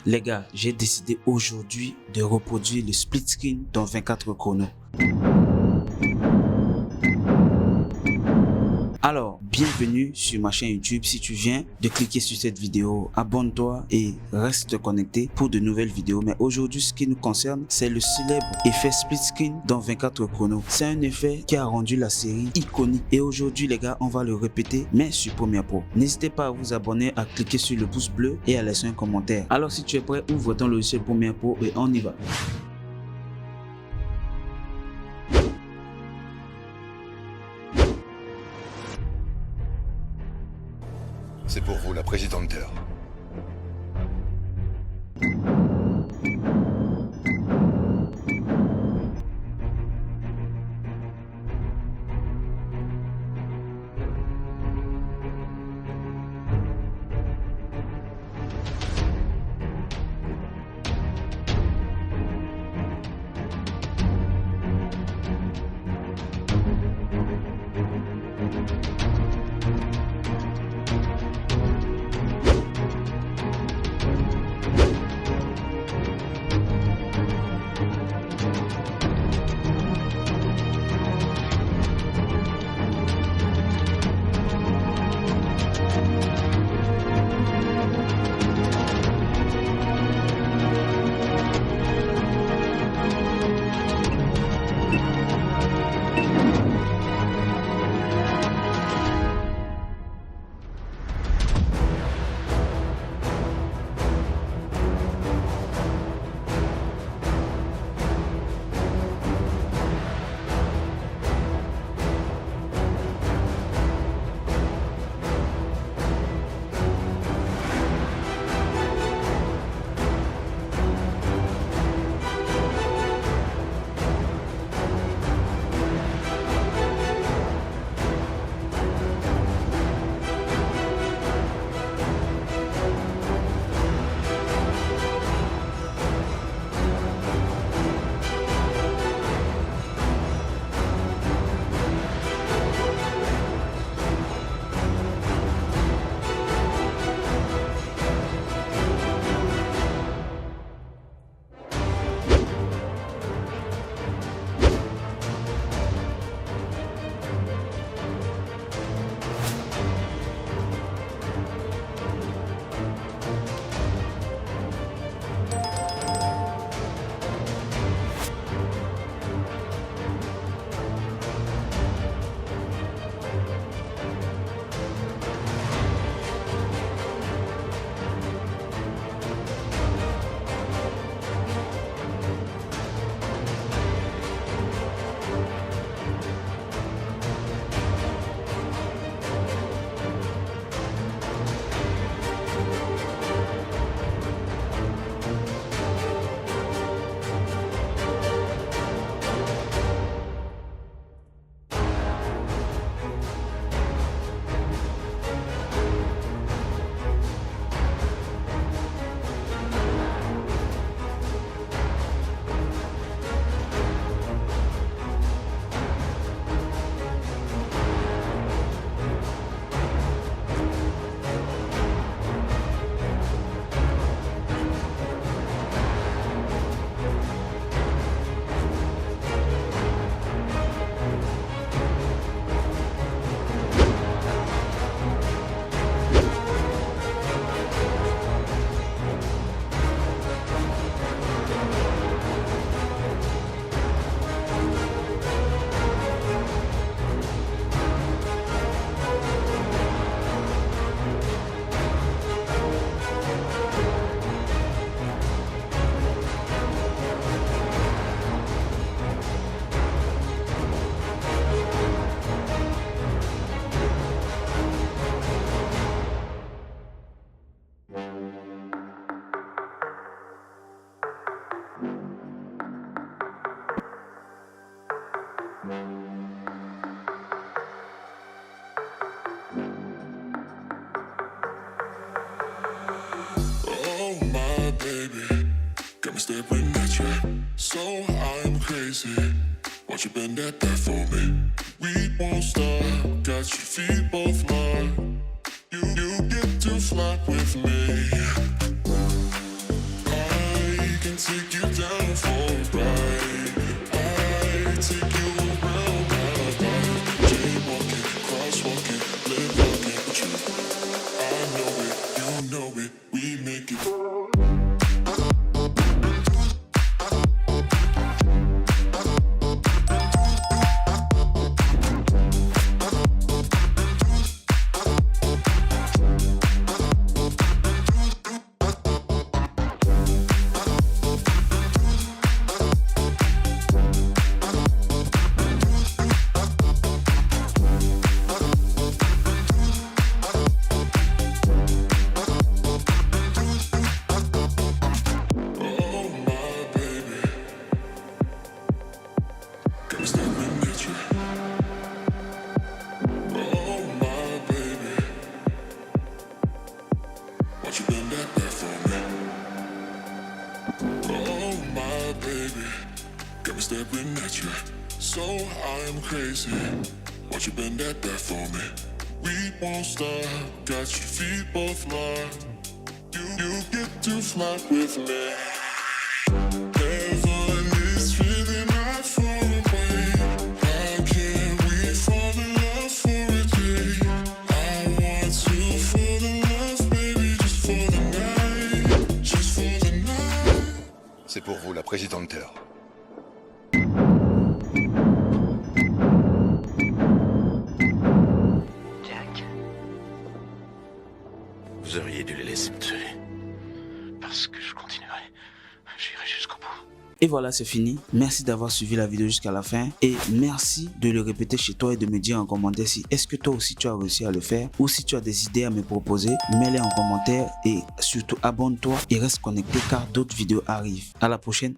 Les gars, j'ai décidé aujourd'hui de reproduire le split screen dans 24 Chrono. Alors, bienvenue sur ma chaîne YouTube. Si tu viens de cliquer sur cette vidéo, abonne-toi et reste connecté pour de nouvelles vidéos. Mais aujourd'hui, ce qui nous concerne, c'est le célèbre effet split screen dans 24 Chrono. C'est un effet qui a rendu la série iconique. Et aujourd'hui, les gars, on va le répéter, mais sur Premiere Pro. N'hésitez pas à vous abonner, à cliquer sur le pouce bleu et à laisser un commentaire. Alors, si tu es prêt, ouvre ton logiciel Premiere Pro et on y va. C'est pour vous, la présidente d'heure. Stepping at you, so I'm crazy. Won't you bend that for me? We won't stop. Got your feet both locked. You get to fly with me. So I'm crazy. Won't you bend that for me? We won't stop. Got your feet both locked. You get to fly with me. Heaven is feeling right far away. How can we fall in love for a day? I want to fall in love, baby, just for the night. Just for the night. C'est pour vous, la présidente d'heure. Jack. Vous auriez dû les laisser me tuer. Parce que je continuerai. J'irai jusqu'au bout. Et voilà, c'est fini. Merci d'avoir suivi la vidéo jusqu'à la fin. Et merci de le répéter chez toi et de me dire en commentaire si est-ce que toi aussi tu as réussi à le faire. Ou si tu as des idées à me proposer, mets-les en commentaire. Et surtout abonne-toi et reste connecté car d'autres vidéos arrivent. À la prochaine.